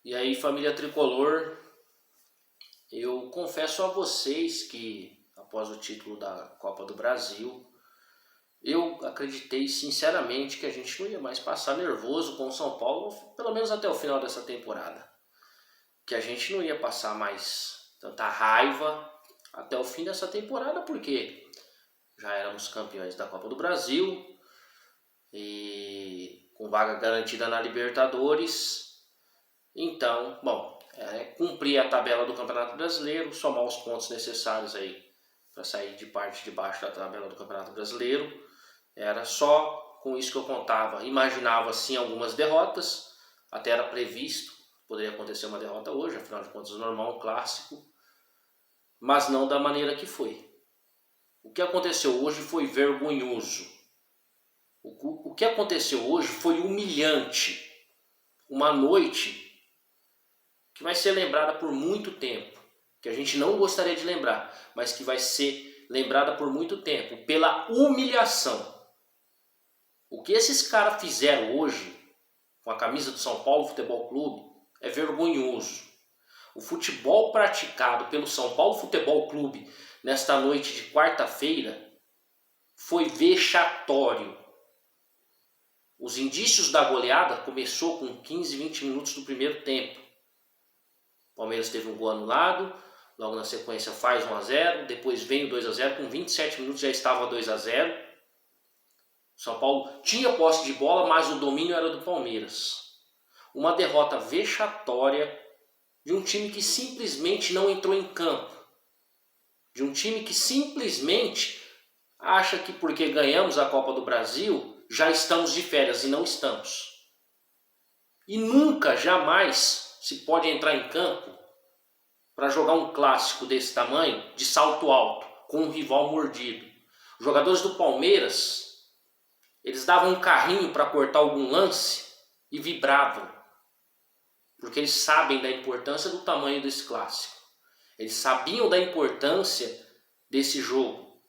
E aí, família tricolor, eu confesso a vocês que após o título da Copa do Brasil, eu acreditei sinceramente que a gente não ia mais passar nervoso com o São Paulo, pelo menos até o final dessa temporada. Que a gente não ia passar mais tanta raiva até o fim dessa temporada, porque já éramos campeões da Copa do Brasil e com vaga garantida na Libertadores. Então, bom, cumprir a tabela do Campeonato Brasileiro, somar os pontos necessários aí para sair de parte de baixo da tabela do Campeonato Brasileiro. Era só com isso que eu contava. Imaginava sim algumas derrotas, até era previsto, poderia acontecer uma derrota hoje, afinal de contas normal, um clássico, mas não da maneira que foi. O que aconteceu hoje foi vergonhoso. O que aconteceu hoje foi humilhante. Uma noite que vai ser lembrada por muito tempo, que a gente não gostaria de lembrar, mas que vai ser lembrada por muito tempo, pela humilhação. O que esses caras fizeram hoje, com a camisa do São Paulo Futebol Clube, é vergonhoso. O futebol praticado pelo São Paulo Futebol Clube nesta noite de quarta-feira foi vexatório. Os indícios da goleada começou com 15, 20 minutos do primeiro tempo. O Palmeiras teve um gol anulado, logo na sequência faz 1-0, depois vem o 2-0, com 27 minutos já estava 2-0. O São Paulo tinha posse de bola, mas o domínio era do Palmeiras. Uma derrota vexatória de um time que simplesmente não entrou em campo. De um time que simplesmente acha que porque ganhamos a Copa do Brasil, já estamos de férias, e não estamos. E nunca, jamais se pode entrar em campo para jogar um clássico desse tamanho, de salto alto, com um rival mordido. Os jogadores do Palmeiras, eles davam um carrinho para cortar algum lance e vibravam, porque eles sabem da importância do tamanho desse clássico. Eles sabiam da importância desse jogo.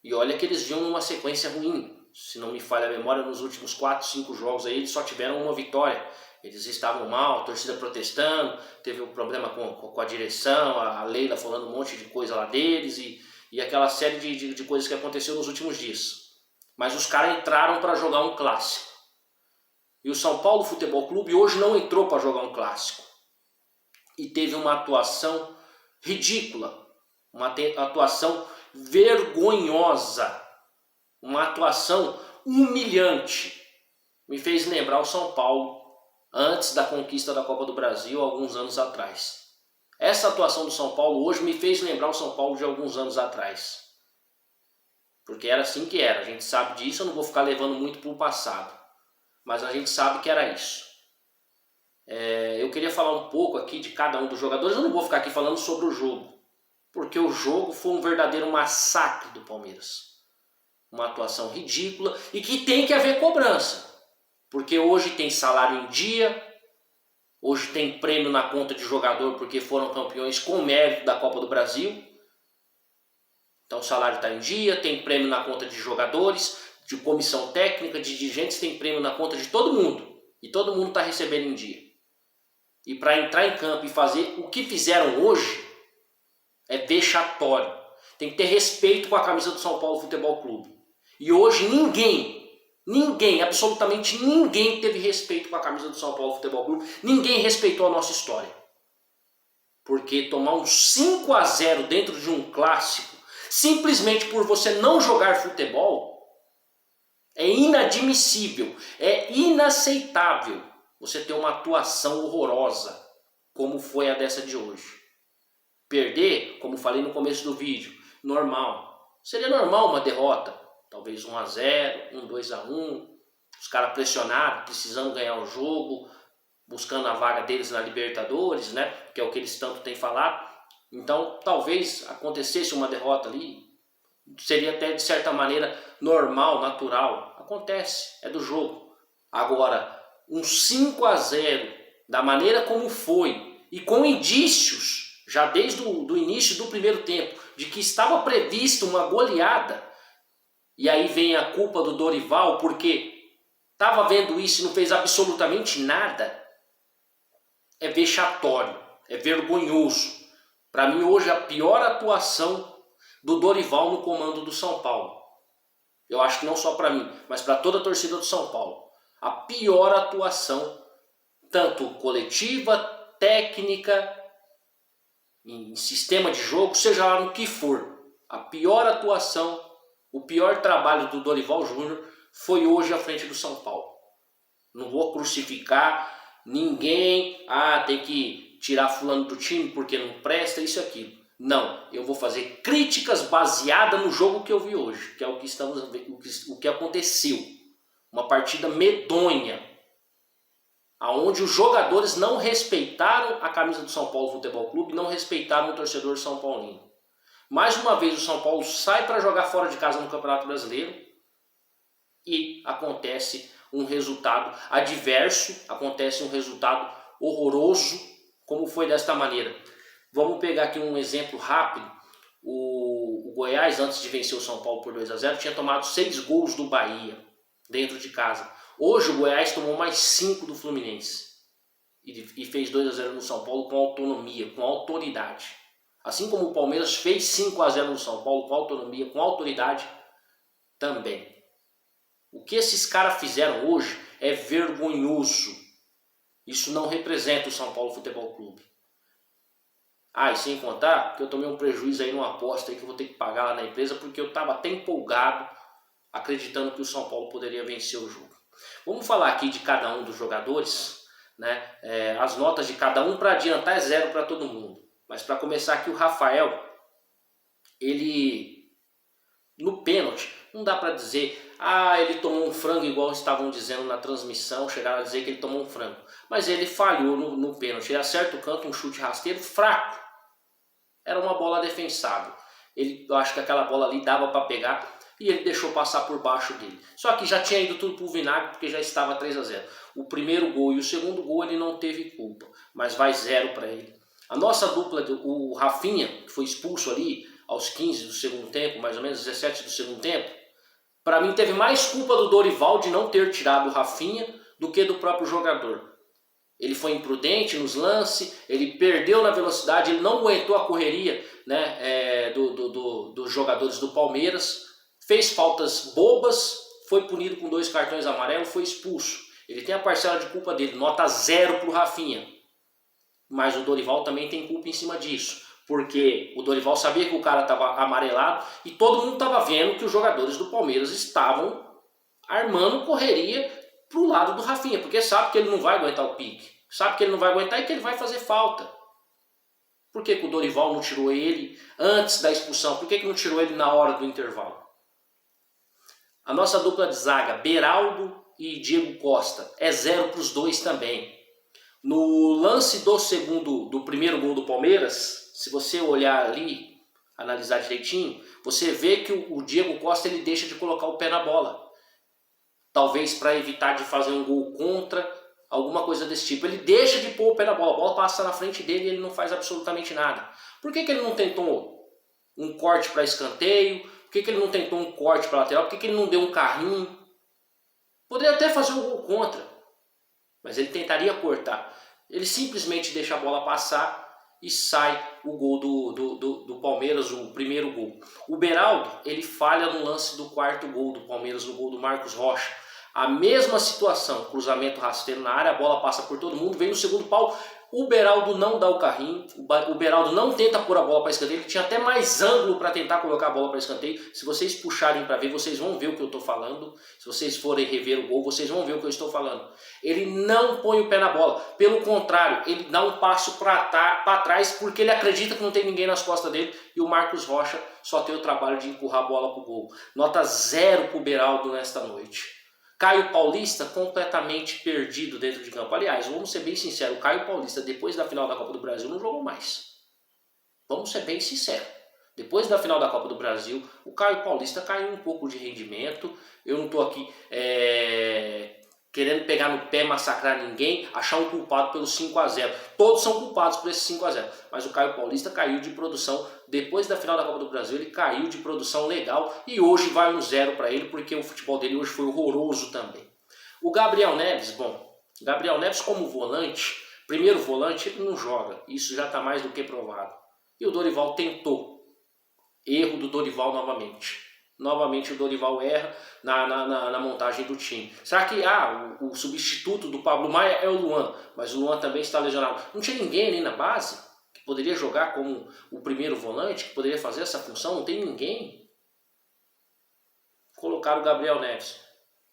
E olha que eles vinham numa sequência ruim. Se não me falha a memória, nos últimos 4, 5 jogos aí, eles só tiveram uma vitória. Eles estavam mal, a torcida protestando, teve um problema com a direção, a Leila falando um monte de coisa lá deles e aquela série de coisas que aconteceu nos últimos dias. Mas os caras entraram para jogar um clássico. E o São Paulo Futebol Clube hoje não entrou para jogar um clássico. E teve uma atuação ridícula, uma atuação vergonhosa, uma atuação humilhante. Me fez lembrar o São Paulo antes da conquista da Copa do Brasil, alguns anos atrás. Essa atuação do São Paulo hoje me fez lembrar o São Paulo de alguns anos atrás. Porque era assim que era, a gente sabe disso, eu não vou ficar levando muito para o passado. Mas a gente sabe que era isso. Eu queria falar um pouco aqui de cada um dos jogadores, eu não vou ficar aqui falando sobre o jogo. Porque o jogo foi um verdadeiro massacre do Palmeiras. Uma atuação ridícula e que tem que haver cobrança. Porque hoje tem salário em dia, hoje tem prêmio na conta de jogador porque foram campeões com mérito da Copa do Brasil. Então o salário está em dia, tem prêmio na conta de jogadores, de comissão técnica, de dirigentes, tem prêmio na conta de todo mundo. E todo mundo está recebendo em dia. E para entrar em campo e fazer o que fizeram hoje, é vexatório. Tem que ter respeito com a camisa do São Paulo Futebol Clube. E hoje ninguém, absolutamente ninguém teve respeito com a camisa do São Paulo Futebol Clube. Ninguém respeitou a nossa história. Porque tomar um 5-0 dentro de um clássico, simplesmente por você não jogar futebol, é inadmissível, é inaceitável você ter uma atuação horrorosa, como foi a dessa de hoje. Perder, como falei no começo do vídeo, normal. Seria normal uma derrota. Talvez 1-0, 2-1, os caras pressionados, precisando ganhar o jogo, buscando a vaga deles na Libertadores, né? Que é o que eles tanto têm falado. Então, talvez acontecesse uma derrota ali, seria até de certa maneira normal, natural. Acontece, é do jogo. Agora, um 5-0, da maneira como foi, e com indícios, já desde o início do primeiro tempo, de que estava previsto uma goleada. E aí vem a culpa do Dorival, porque estava vendo isso e não fez absolutamente nada. é vexatório, é vergonhoso. Para mim hoje a pior atuação do Dorival no comando do São Paulo. Eu acho que não só para mim, mas para toda a torcida do São Paulo. A pior atuação, tanto coletiva, técnica, em sistema de jogo, seja lá no que for. A pior atuação, o pior trabalho do Dorival Júnior foi hoje à frente do São Paulo. Não vou crucificar ninguém, tem que tirar fulano do time porque não presta, isso e aquilo. Não, eu vou fazer críticas baseadas no jogo que eu vi hoje, que é o que estamos o que aconteceu. Uma partida medonha, aonde os jogadores não respeitaram a camisa do São Paulo Futebol Clube, não respeitaram o torcedor São Paulino. Mais uma vez o São Paulo sai para jogar fora de casa no Campeonato Brasileiro e acontece um resultado adverso, acontece um resultado horroroso, como foi desta maneira. Vamos pegar aqui um exemplo rápido. O Goiás, antes de vencer o São Paulo por 2-0, tinha tomado 6 gols do Bahia dentro de casa. Hoje o Goiás tomou mais 5 do Fluminense e fez 2-0 no São Paulo com autonomia, com autoridade. Assim como o Palmeiras fez 5-0 no São Paulo com autonomia, com autoridade também. O que esses caras fizeram hoje é vergonhoso. Isso não representa o São Paulo Futebol Clube. E sem contar que eu tomei um prejuízo aí numa aposta aí que eu vou ter que pagar lá na empresa porque eu estava até empolgado, acreditando que o São Paulo poderia vencer o jogo. Vamos falar aqui de cada um dos jogadores, né? As notas de cada um para adiantar é 0 para todo mundo. Mas para começar aqui, o Rafael, ele no pênalti, não dá para dizer, ele tomou um frango igual estavam dizendo na transmissão, chegaram a dizer que ele tomou um frango. Mas ele falhou no pênalti, ele acerta o canto, um chute rasteiro fraco. Era uma bola defensável. Eu acho que aquela bola ali dava para pegar e ele deixou passar por baixo dele. Só que já tinha ido tudo pro vinagre porque já estava 3-0. O primeiro gol e o segundo gol ele não teve culpa, mas vai 0 para ele. A nossa dupla, o Rafinha, que foi expulso ali aos 15 do segundo tempo, mais ou menos 17 do segundo tempo, para mim teve mais culpa do Dorival de não ter tirado o Rafinha do que do próprio jogador. Ele foi imprudente nos lances, ele perdeu na velocidade, ele não aguentou a correria, né, dos jogadores do Palmeiras, fez faltas bobas, foi punido com 2 cartões amarelos, foi expulso. Ele tem a parcela de culpa dele, nota 0 para o Rafinha. Mas o Dorival também tem culpa em cima disso, porque o Dorival sabia que o cara estava amarelado e todo mundo estava vendo que os jogadores do Palmeiras estavam armando correria pro lado do Rafinha, porque sabe que ele não vai aguentar o pique, sabe que ele não vai aguentar e que ele vai fazer falta. Por que o Dorival não tirou ele antes da expulsão? Por que não tirou ele na hora do intervalo? A nossa dupla de zaga, Beraldo e Diego Costa, é 0 para os dois também. No lance do primeiro gol do Palmeiras, se você olhar ali, analisar direitinho, você vê que o Diego Costa ele deixa de colocar o pé na bola. Talvez para evitar de fazer um gol contra, alguma coisa desse tipo. Ele deixa de pôr o pé na bola, a bola passa na frente dele e ele não faz absolutamente nada. Por que ele não tentou um corte para escanteio? Por que ele não tentou um corte para lateral? Por que ele não deu um carrinho? Poderia até fazer um gol contra, mas ele tentaria cortar. Ele simplesmente deixa a bola passar e sai o gol do Palmeiras, o primeiro gol. O Beraldo, ele falha no lance do quarto gol do Palmeiras, no gol do Marcos Rocha. A mesma situação, cruzamento rasteiro na área, a bola passa por todo mundo, vem no segundo pau. O Beraldo não dá o carrinho, o Beraldo não tenta pôr a bola para escanteio, ele tinha até mais ângulo para tentar colocar a bola para escanteio. Se vocês puxarem para ver, vocês vão ver o que eu estou falando. Se vocês forem rever o gol, vocês vão ver o que eu estou falando. Ele não põe o pé na bola, pelo contrário, ele dá um passo para trás porque ele acredita que não tem ninguém nas costas dele e o Marcos Rocha só tem o trabalho de empurrar a bola para o gol. Nota 0 para o Beraldo nesta noite. Caio Paulista completamente perdido dentro de campo. Aliás, vamos ser bem sinceros, o Caio Paulista depois da final da Copa do Brasil não jogou mais. Vamos ser bem sinceros. Depois da final da Copa do Brasil, o Caio Paulista caiu um pouco de rendimento. Eu não estou aqui querendo pegar no pé, massacrar ninguém, achar um culpado pelo 5-0. Todos são culpados por esse 5-0. Mas o Caio Paulista caiu de produção. Depois da final da Copa do Brasil, ele caiu de produção legal. E hoje vai um 0 para ele, porque o futebol dele hoje foi horroroso também. O Gabriel Neves, Gabriel Neves como volante, Primeiro volante ele não joga, isso já está mais do que provado. E o Dorival tentou. Erro do Dorival novamente. Novamente o Dorival erra na montagem do time. Será que o substituto do Pablo Maia é o Luan? Mas o Luan também está lesionado. Não tinha ninguém ali na base que poderia jogar como o primeiro volante, que poderia fazer essa função? Não tem ninguém. Colocaram o Gabriel Neves.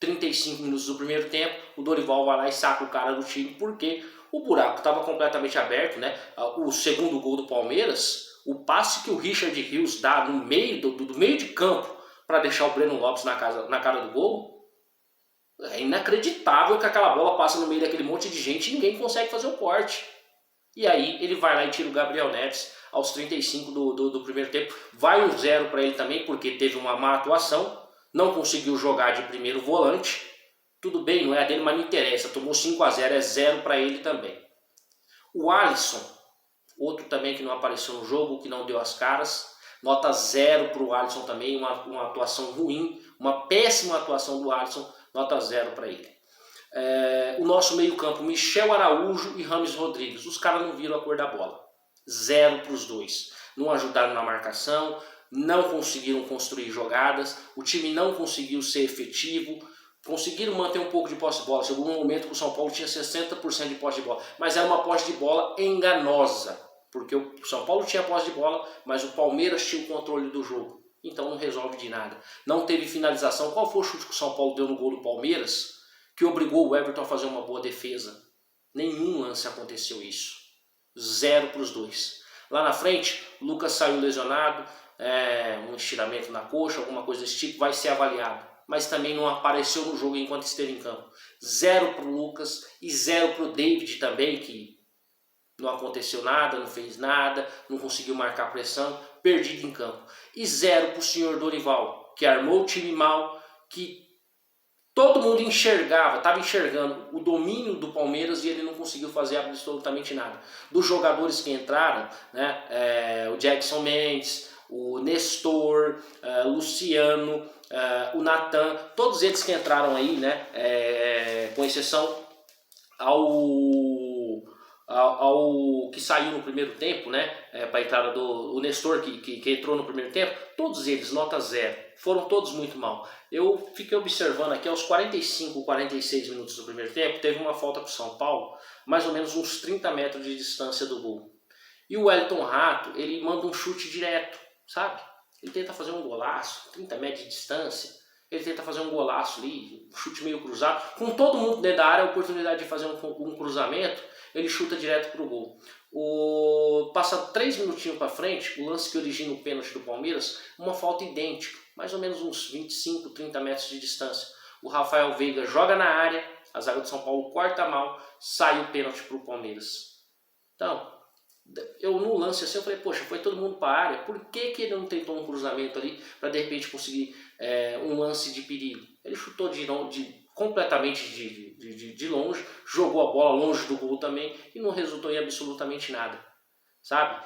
35 minutos do primeiro tempo, o Dorival vai lá e saca o cara do time, porque o buraco estava completamente aberto, né? O segundo gol do Palmeiras, o passe que o Richard Rios dá no meio do meio de campo para deixar o Breno Lopes na cara do gol, é inacreditável que aquela bola passa no meio daquele monte de gente e ninguém consegue fazer o corte. E aí ele vai lá e tira o Gabriel Neves aos 35 do primeiro tempo. Vai 1-0 para ele também, porque teve uma má atuação. Não conseguiu jogar de primeiro volante. Tudo bem, não é a dele, mas não interessa. Tomou 5-0, é 0 para ele também. O Alisson, outro também que não apareceu no jogo, que não deu as caras. Nota 0 para o Alisson também, uma atuação ruim, uma péssima atuação do Alisson, nota 0 para ele. O nosso meio campo, Michel Araújo e Rames Rodrigues, os caras não viram a cor da bola. 0 para os dois. Não ajudaram na marcação, não conseguiram construir jogadas, o time não conseguiu ser efetivo, conseguiram manter um pouco de posse de bola. Chegou um momento que o São Paulo tinha 60% de posse de bola, mas era uma posse de bola enganosa, porque o São Paulo tinha posse de bola, mas o Palmeiras tinha o controle do jogo, então não resolve de nada. Não teve finalização. Qual foi o chute que o São Paulo deu no gol do Palmeiras, que obrigou o Everton a fazer uma boa defesa? Nenhum lance aconteceu isso. 0 para os dois. Lá na frente, o Lucas saiu lesionado, um estiramento na coxa, alguma coisa desse tipo, vai ser avaliado. Mas também não apareceu no jogo enquanto esteve em campo. 0 para o Lucas e 0 para o David também, que não aconteceu nada, não fez nada, não conseguiu marcar pressão, perdido em campo. E 0 para o senhor Dorival, que armou o time mal, que todo mundo estava enxergando o domínio do Palmeiras e ele não conseguiu fazer absolutamente nada. Dos jogadores que entraram, né, o Jackson Mendes, o Nestor, Luciano, o Natan, todos eles que entraram aí, né, com exceção ao que saiu no primeiro tempo, né, para a entrada do Nestor, que entrou no primeiro tempo, todos eles, nota 0. Foram todos muito mal. Eu fiquei observando aqui, aos 45, 46 minutos do primeiro tempo, teve uma falta para o São Paulo, mais ou menos uns 30 metros de distância do gol. E o Wellington Rato, ele manda um chute direto, sabe? Ele tenta fazer um golaço, 30 metros de distância, ele tenta fazer um golaço ali, um chute meio cruzado, com todo mundo dentro da área, a oportunidade de fazer um cruzamento, ele chuta direto para o gol. Passa 3 minutinhos para frente, o lance que origina o pênalti do Palmeiras, uma falta idêntica, mais ou menos uns 25, 30 metros de distância. O Rafael Veiga joga na área, a zaga do São Paulo corta mal, sai o pênalti para o Palmeiras. Então, eu no lance assim, eu falei, poxa, foi todo mundo para a área, por que ele não tentou um cruzamento ali para de repente conseguir um lance de perigo? Ele chutou completamente de longe, jogou a bola longe do gol também e não resultou em absolutamente nada, sabe?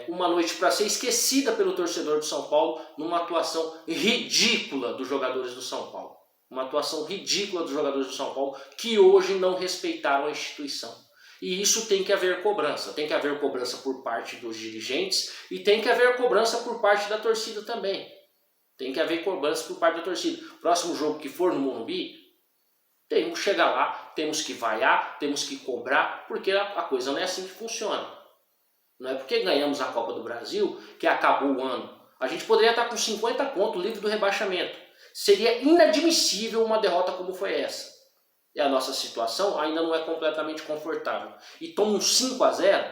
Uma noite para ser esquecida pelo torcedor do São Paulo, numa atuação ridícula dos jogadores do São Paulo. Uma atuação ridícula dos jogadores do São Paulo que hoje não respeitaram a instituição. E isso tem que haver cobrança. Tem que haver cobrança por parte dos dirigentes e tem que haver cobrança por parte da torcida também. Tem que haver cobrança por parte da torcida. Próximo jogo que for no Morumbi, temos que chegar lá, temos que vaiar, temos que cobrar, porque a coisa não é assim que funciona. Não é porque ganhamos a Copa do Brasil que acabou o ano. A gente poderia estar com 50 pontos livre do rebaixamento. Seria inadmissível uma derrota como foi essa. E a nossa situação ainda não é completamente confortável. E toma um 5-0,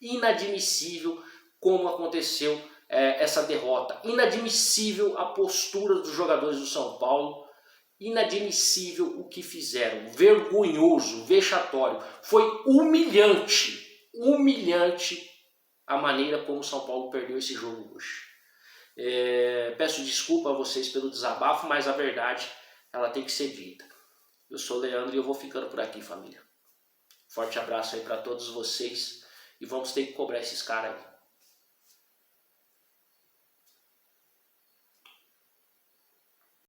inadmissível como aconteceu essa derrota. Inadmissível a postura dos jogadores do São Paulo. Inadmissível o que fizeram. Vergonhoso, vexatório. Foi humilhante a maneira como o São Paulo perdeu esse jogo hoje. Peço desculpa a vocês pelo desabafo, mas a verdade ela tem que ser dita. Eu sou o Leandro e eu vou ficando por aqui, família. Forte abraço aí para todos vocês e vamos ter que cobrar esses caras aí.